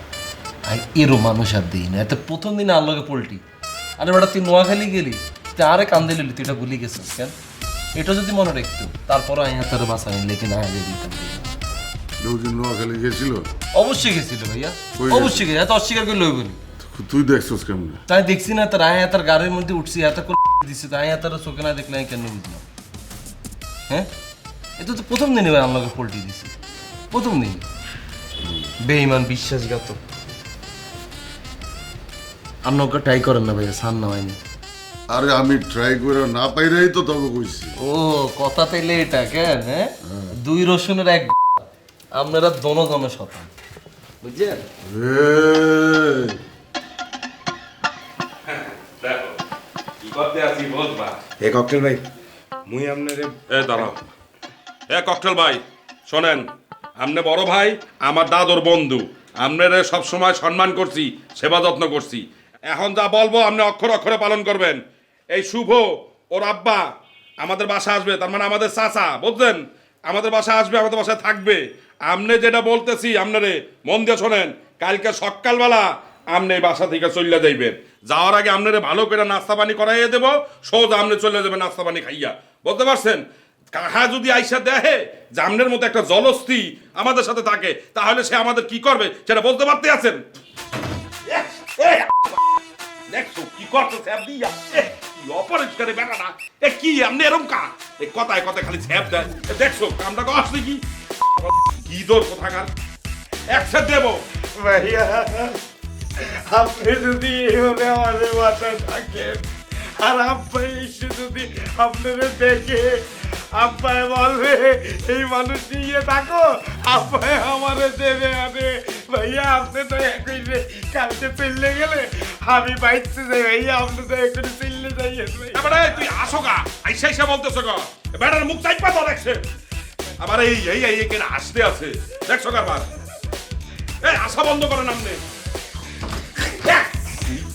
আর এরও মানুষ আর দেই না এত প্রথম দিনে আল্লাহকে পোল্টি আরে বেটা তুই নোয়াখালী গেলি তুই আরে কান্দে লিলি তুই এটা ভুলে গেছিস কেন এটা যদি মনে রাখতো তারপর আমি হাতারে বাসা নিলে কিনা আগে দিতাম ভাইয়া। কেউ কি নোয়াখালী গেছিল? অবশ্যই গেছিল ভাইয়া কই অবশ্যই গেছে এত অস্বীকার করে লইবনি তুই দেখছস কেমনে? তাই দেখছি না তার আয় তার গাড়ির মধ্যে উঠছি এত করে দিছি তাই তার চোখে না দেখলে আমি কেন বুঝলাম হ্যাঁ এটা তো প্রথম দিনই ভাই আমাকে পোল্টি দিছি প্রথম দিন বেঈমান বিশ্বাসঘাতক আপনি ওকে ট্রাই করেন না ভাইয়া সান না হয়নি আরে আমি ট্রাই করে না পাইরাই তো তোকে কইছি। ও কথা তাইলে এটা কেন হ্যাঁ 2 রসুনের 1 আপনারা দোনো দোনো শতান বুঝছেন এই কি করতে আসি বলবা? এ ককটেল ভাই মুই আপনারে এ দাঁড়াও, এ ককটেল ভাই শোনেন, আপনি বড় ভাই, আমার দাদুর বন্ধু, আপনারে সবসময় সম্মান করছি, সেবা যত্ন করছি। এখন যা বলবো আপনি অক্ষরে অক্ষরে পালন করবেন। এই শুভ ওর আব্বা আমাদের বাসা আসবে, তার মানে আমাদের চাচা, বুঝলেন? আমাদের বাসা আসবে, আমাদের বাসায় থাকবে। আপনি যেটা বলতেছি আপনারে মন দিয়ে শোনেন, কালকে সকালবেলা আপনি এই বাসা থেকে চলে যাইবেন। যাওয়ার আগে আপনারে ভালো করে নাস্তা পানি করাইয়ে দেবো, সোজা আপনি চলে যাবেন নাস্তা পানি খাইয়া, বুঝতে পারছেন? কাহা যদি আইসা দেখে যে আপনার মতো একটা জলস্থি আমাদের সাথে থাকে, তাহলে সে আমাদের কি করবে সেটা বলতে পারতে আছেন? দেখছো কি করতেছে আপনি? কি অপরিষ্কারে বেটাটা, এ কি আপনি এরকম কা এ কথায় কথায় খালি ছ্যাপ দেয়। দেখছো কামটা আসলে কি কি দোর কোথাকার একসাথে দেবো। ভাইয়া আপনি যদি এইভাবে আমাদের বাসায় থাকেন আর আব্বাই এসে যদি আপনাদের দেখে আব্বাই বলবে এই মানুষ নিয়ে থাকো, আব্বাই আমারে দেবে আরে ভাইয়া আপনি তো একই কালকে চললে গেলে আমি বাইতে যাই ভাইয়া, আপনি তো এখন চললে যাইয়েন ভাই। এবারে তুই আসো গা, আইসা আইসা বলতেছো গা, বেটার মুখ চাইপা তো দেখছে আবার এই এই এই এখানে আসতে আছে, দেখছো কারবার? এই আশা বন্ধ করেন আপনি।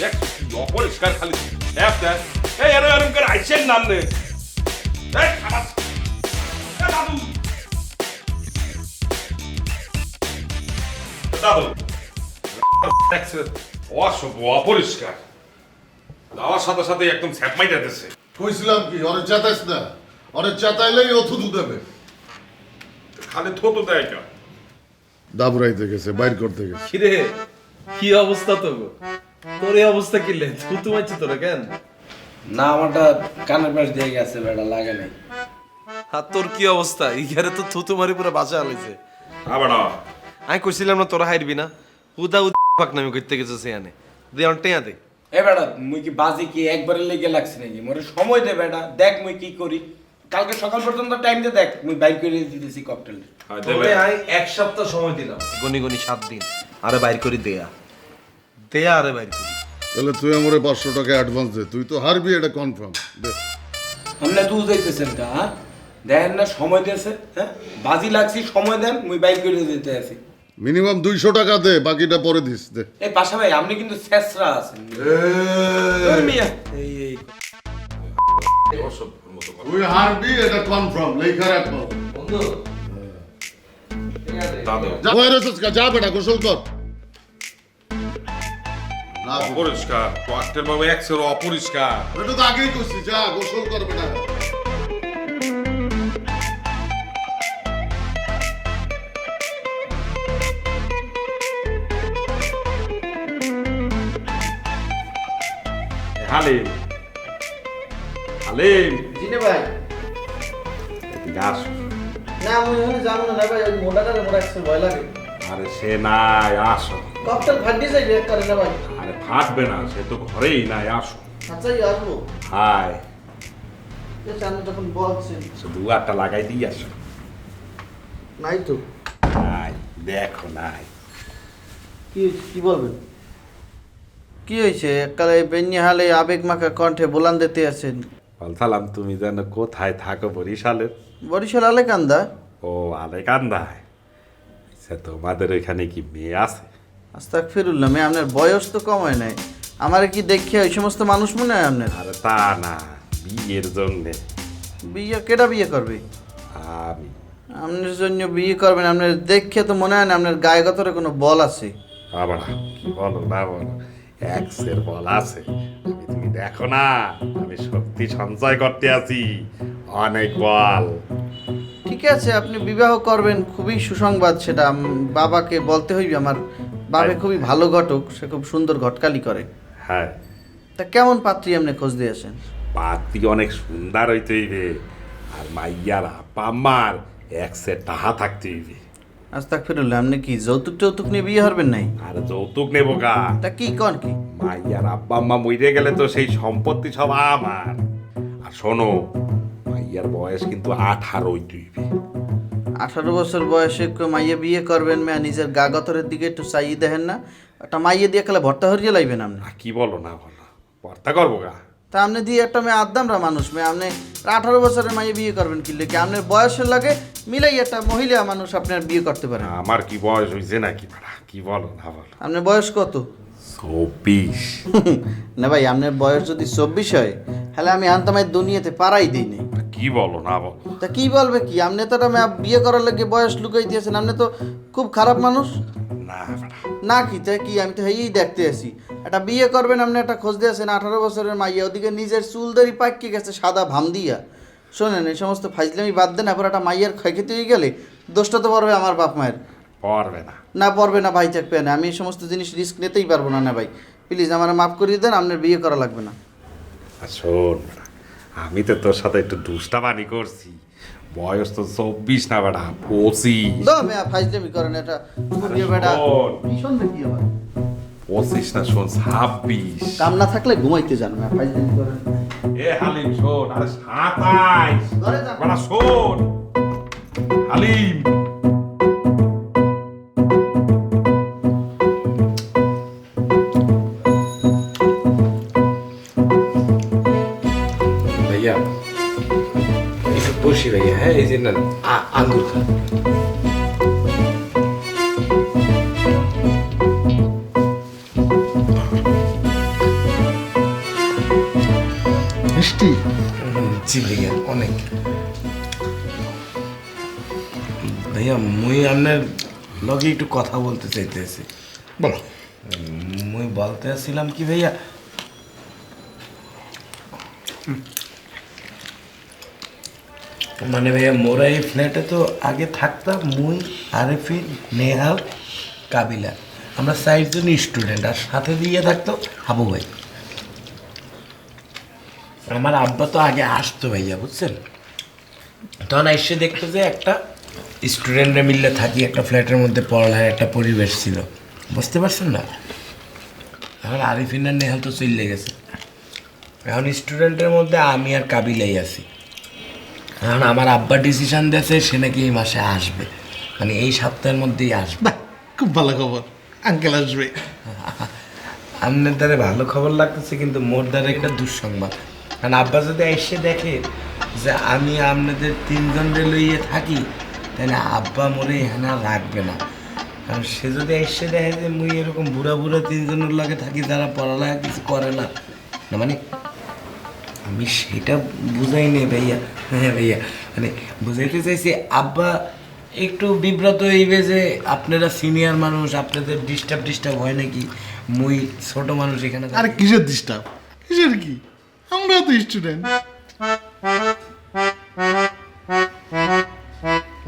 দেখ কি অপরিষ্কার খালি ছ্যাপ দেয়। এই এরম এরম করে আইসেন নাম নে। এই খাবার দাদু দাদু দেখছে অসভ্য অপরিষ্কার, যাওয়ার সাথে সাথে একদম ছ্যাপ মাইটা দিচ্ছে। কইছিলাম কি ওরে চেতাইস না, ওরে চেতাইলেই ও থুতু দেবে। খালি থতো দেয় কেন? দাবুরাইতে গেছে, বাইর করতে গেছে। কিরে কি অবস্থা তো গো? তোর এই অবস্থা কি লে? থুতু মারছি তোরা কেন? না আমারটা কানের পাশ দিয়ে গেছে বেটা, লাগে নাই। আর তোর কি অবস্থা? ইঘারে তো থুতু মারি পুরো বাঁচা আলাইছে। আবার আমি কইছিলাম না তোরা হাইরবি না, হুদা পাক নামি করতে গেছিস এখানে দে অন্টেয়া দে। এ বেটা মুই কি বাজি কি একবারে লেগে লাগছে নাকি? মোরে সময় দে বেটা, দেখ মুই কি করি। কালকে সকাল পর্যন্ত টাইম দে, দেখ মুই বাইর করে দিতেছি ককটেল। তোরে আমি এক সপ্তাহ সময় দিলাম, গনি গনি 7 দিন, আরে বাইর করে দেয়া দেয়া, আরে বাইর করি। তাহলে তুই আমারে 500 টাকা অ্যাডভান্স দে, তুই তো হারবি এটা কনফার্ম দে। আপনি তুই যাইতেছেন কা? হ্যাঁ দেখেন না সময় দিয়েছে, হ্যাঁ বাজি লাগছি, সময় দেন মুই বাইর করে দিতে আছি। মিনিমাম 200 টাকা দে, বাকিটা পরে দিস দে। এই পাশা ভাই আপনি কিন্তু শেষরা আছেন। ওই মিয়া এই এই তুই হারবি এটা কনফার্ম, লেখা রাখ। বন্ধু দাদু যা ওয়াইরসেস কা, যা বেটা গোসল কর। না অপরিষ্কার ককটেল বাবু এক্সের অপরিষ্কার। এটা তো আগেই কইছি, যা গোসল কর বেটা। হালিম হালিম জিনে ভাই এদিকে আসো। না আমি ওখানে যাবো না ভাই, ওই মোটাটারে মোটা একটু ভয় লাগে। আরে সে নাই, আসো। ককটেল ফাটি যাইবে এক করে না ভাই। আরে ফাটবে না, সে তো ঘরেই নাই, আসো। আচ্ছা এই আসবো, হাই সামনে যখন বলছেন শুধু একটা লাগাই দিয়ে আসো। নাই তো। নাই দেখো নাই। কি কি বলবেন? কি হয়েছে? এককালে বেন্যা হালে আবেগ মাখা কণ্ঠে বোলান দিতে আছেন। বলতাম তুমি যেন কোথায় থাকো? বরিশালের। বরিশাল আলেকান্দা? ও আলেকান্দায়। সে তোমাদের ওইখানে কি মেয়ে আছে? আস্তাগফিরুল্লাহ, মেয়ে আপনার বয়স তো কম হয় নাই। আমার কি দেখে ওই সমস্ত মানুষ মনে হয় আপনার? আরে তা না, বিয়ের জন্যে। বিয়ে কেটা বিয়ে করবে? আমি। আপনার জন্য বিয়ে করবেন? আপনার দেখে তো মনে হয় না আপনার গায়ে গতরে কোনো বল আছে। আবার কি বলো না বলো, এক্সের বল আছে। তুমি দেখো না, আমি শক্তি সঞ্চয় করতে আছি, অনেক বল। ঠিক আছে, আপনি বিবাহ করবেন, খুবই সুসংবাদ সেটা। বাবাকে বলতে হইবে, আমার বাবা খুবই ভালো ঘটক, সে খুব সুন্দর ঘটকালি করে। হ্যাঁ, তা কেমন পাত্রী আপনি খোঁজ দিয়ে আসেন? পাত্রী অনেক সুন্দর হইতে হইবে, আর মাইয়ার আপা আম্মার এক্সের টাহা থাকতে হইবে। আস্তাগফিরুল্লাহ, আপনি কি যৌতুক টৌতুক নিয়ে বিয়ে হবেন নাই? আর যৌতুক নেবো গা? তা কি কন কি? মাইয়ার আব্বা আম্মা মরে গেলে তো সেই সম্পত্তি সব আমার। আর শোনো, মাইয়ার বয়স কিন্তু 18 হইতে হইবে। 18 বছর বয়সে মাইয়ে বিয়ে করবেন, মেয়া নিজের গা গতরের দিকে একটু চাইয়ে দেখেন না? একটা মাইয়ে দিয়ে খেলে ভর্তা হরিয়ে লাইবেন আপনি। আর কি বলো না বলো, ভর্তা করবো গা? তা আপনি দিয়ে একটা মেয়ে আদামরা মানুষ, মেয়ে আপনি 18 বছরের মাইয়ে বিয়ে করবেন কি লেগে? আপনার বয়সের লাগে মিলাই একটা মহিলা মানুষ আপনার বিয়ে করতে পারেন। আমার কি বয়স হয়েছে নাকি পাড়া? কি বলো না বলো। আপনার বয়স কত? 24। না ভাই, আপনার বয়স যদি 24 হয় তাহলে আমি আনতামাই দুনিয়াতে পারাই দিই নাই। কি বলো না বলো। তা কি বলবে কি? আপনি তো একটা মেয়ে বিয়ে করার লাগে বয়স লুকাই দিয়েছেন, আপনি তো খুব খারাপ মানুষ। না পাড়া। না কি তাই কি, আমি তো হেই দেখতে আসি একটা বিয়ে করবেন আপনি, একটা খোঁজ দিয়ে আছেন 18 বছরের মাইয়া, ওদিকে নিজের চুলদারি পাকিয়ে গেছে সাদা ভাম দিয়া। শোনেন এই সমস্ত ফাইজলামি বাদ দেন, এবার একটা মাইয়ার ক্ষয় খেতে হয়ে গেলে দোষটা তো পড়বে আমার বাপ মায়ের। পারবে না। না পড়বে না ভাই, থাকবে না, আমি এই সমস্ত জিনিস রিস্ক নিতেই পারবো না। না ভাই প্লিজ আমার মাফ করিয়ে দেন, আপনার বিয়ে করা লাগবে না। আর শোন, আমি তো তোর সাথে একটু দুষ্টামানি করছি, বয়স তো 24 না বেটা, 25। দো মেয়া ফাইজলামি করেন, এটা বিয়ে বেটা শোন। ভীষণ দেখি আবার 25 না, শোন 26। কাম না থাকলে ঘুমাইতে যান মেয়া ফাইজলামি করেন। এ হালিম শোন, আরে 27 ঘরে যান। বেটা শোন হালিম। ভাইয়া একটু বসি ভাইয়া, হ্যাঁ এই যে নেন আঙ্গুর খান। মিষ্টি জি ভাইয়া অনেক। ভাইয়া মুই আপনার লগে একটু কথা বলতে চাইতেছি। বলো। মুই বলতে আসছিলাম কি ভাইয়া, মানে ভাইয়া মোরা এই ফ্ল্যাটে তো আগে থাকতাম মুই, আরেফিন, নেহাল, কাবিলা, আমরা 4 জন স্টুডেন্ট, আর সাথে দিয়ে থাকতো হাবু ভাই। আমার আব্বা তো আগে আসতো ভাইয়া বুঝছেন, তখন এসে দেখতো যে একটা স্টুডেন্টরা মিললে থাকি একটা ফ্ল্যাটের মধ্যে, পড়ালেখার একটা পরিবেশ ছিল, বুঝতে পারছেন না। এখন আরিফিন আর নেহাল তো চলে গেছে, এখন স্টুডেন্টের মধ্যে আমি আর কাবিলাই আছি। এখন আমার আব্বা ডিসিশন দিয়েছে সে নাকি এই মাসে আসবে, মানে এই সপ্তাহের মধ্যেই আসবে। বাহ, খুব ভালো খবর, আঙ্কেল আসবে। আপনার দ্বারা ভালো খবর লাগতেছে, কিন্তু মোর দ্বারা একটা দুঃসংবাদ। কারণ আব্বা যদি এসে দেখে যে আমি আপনাদের 3 জনরে লইয়ে থাকি, তাহলে আব্বা মোরে এখানে আর রাখবে না। কারণ সে যদি এসে দেখে যে মুই এরকম বুড়া বুড়া 3 জনের লগে থাকি যারা পড়ালেখা কিছু করে না, না মানে আমি সেটা বুঝাই নেই ভাইয়া। হ্যাঁ ভাইয়া, মানে বুঝাইতে চাইছি আব্বা একটু বিব্রত হইবে যে আপনারা সিনিয়র মানুষ, আপনাদের ডিস্টার্ব হয় নাকি, মুই ছোট মানুষ এখানে। আরে কিসের ডিস্টার্ব, কিসের কি, আমরা তো স্টুডেন্ট।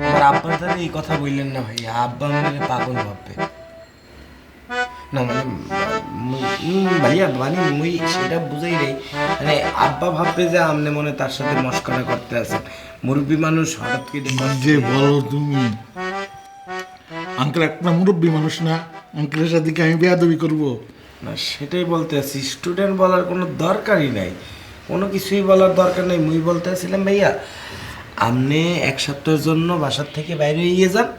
আমার আব্বার দ্বারা এই কথা বললেন না ভাইয়া, আব্বা আমাদের পাগল ভাববে। না মানে ভাইয়া মানে মুই সেটা বুঝাই নেই, মানে আব্বা ভাববে যে আপনি মনে তার সাথে মস্করা করতে আছেন, মুরব্বী মানুষ হঠাৎ করে যে বলো তুমি, আঙ্কেল একটা মুরব্বী মানুষ না, আঙ্কেলের সাথে কি আমি বেয়াদবি করবো? না সেটাই বলতে আছি, স্টুডেন্ট বলার কোনো দরকারই নাই, কোনো কিছুই বলার দরকার নেই। মুই বলতে আসছিলাম ভাইয়া, আপনি 1 সপ্তাহের জন্য বাসার থেকে বাইরে হয়ে যান,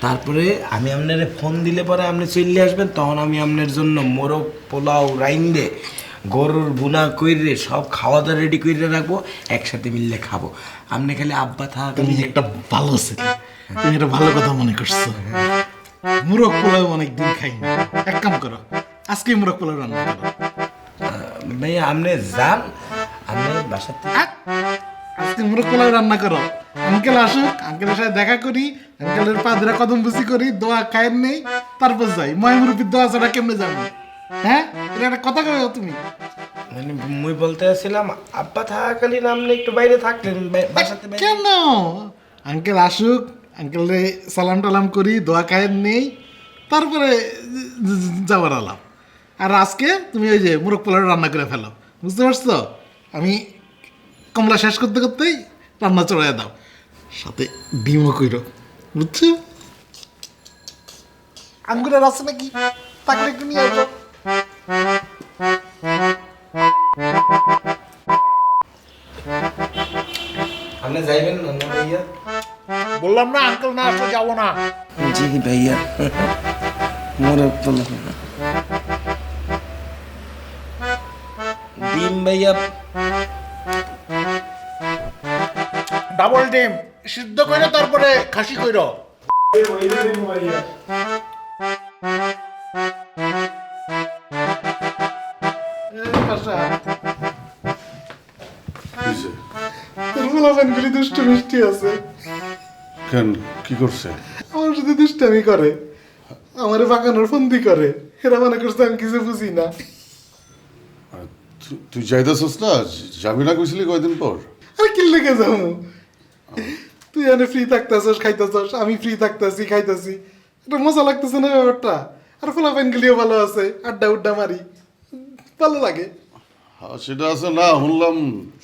তারপরে আমি আপনার ফোন দিলে পরে আপনি চলে আসবেন, তখন আমি আপনার জন্য মোরগ পোলাও রাইন্দে গরুর বুনা কইরে সব খাওয়া দাওয়া রেডি করে রাখবো, একসাথে মিললে খাবো। আপনি খালি আব্বা থাক। তুমি একটা ভালো ছেলে, তুমি একটা ভালো কথা মনে করছো। মুরগ পোলাও অনেকদিন খাইনি, এক কাম করো, আজকে মুরগ পোলাও রান্না করো। ভাইয়া আপনি যান, আপনি বাসার থেকে আজকে মুরগ পোলাও রান্না করো, আঙ্কেল আসুক, আঙ্কেলের সাথে দেখা করি, আঙ্কেলের পা ধরে কদম বুঝি করি, দোয়া খায়ের নেই, তারপর যাই। ময় মুরব্বীর দোয়া ছাড়া কেমনে যাবো? হ্যাঁ, এটা একটা কথা কবে তুমি? মানে মুই বলতে আসছিলাম আব্বা থাকাকালীন আপনি একটু বাইরে থাকলেন, বাসাতে বাইরে। কেন? আঙ্কেল আসুক, আঙ্কেলে সালাম টালাম করি, দোয়া খায়ের নেই, তারপরে যাবার আলাপ। আর আজকে তুমি ওই যে মুরগ পোলাও রান্না করে ফেলো, বুঝতে পারছো? আমি কমলা শেষ করতে করতেই রান্না চড়াই দাও, সাথে ডিমও কইরো, বুঝছো? আঙ্গুরের আছে নাকি? তাকে একটু নিয়ে আসো। আপনি যাইবেন না না ভাইয়া? বললাম না আঙ্কেল না আসলে যাবো না। জি ভাইয়া, মোরগ পোলাও ডিম ভাইয়া, ডাবল ডিম সিদ্ধ করে তারপরে খাসি কইরো। দুষ্ট মিষ্টি আছে, কেন কি করছে? আমার সাথে দুষ্টামি করে। আমারে বাগানোর ফন্দি করে, এরা মনে করছে আমি কিছু বুঝি না। তুই যাইতেছস না? যাবি না কইছিলি কয়দিন পর? আরে কি লেগে যাবো? তুই এনে ফ্রি থাকতেছস, খাইতেছস, আমি ফ্রি থাকতেছি, খাইতেছি, এটা মজা লাগতেছে না ব্যাপারটা? আর ফলাফাইন গুলিও ভালো আছে, আড্ডা উড্ডা মারি, ভালো লাগে। হ্যাঁ সেটা আছে না, শুনলাম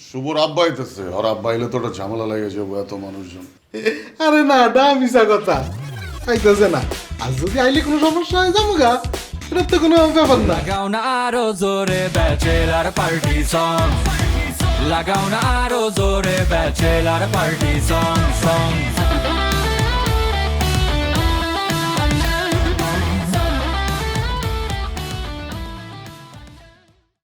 শুভর আব্বা আইতেছে, আর আব্বা আইলে তো ওটা ঝামেলা লেগে যাবো এত মানুষজন। আরে না, ডা মিশা কথা, আইতেছে না। আর যদি আইলে কোনো সমস্যা হয় যাবো গা, এটা তো কোনো ব্যাপার না। লাগাও না আরো জোরে ব্যাচেলার পার্টি সং, লাগাও না আরো জোরে ব্যাচেলার পার্টি সং সং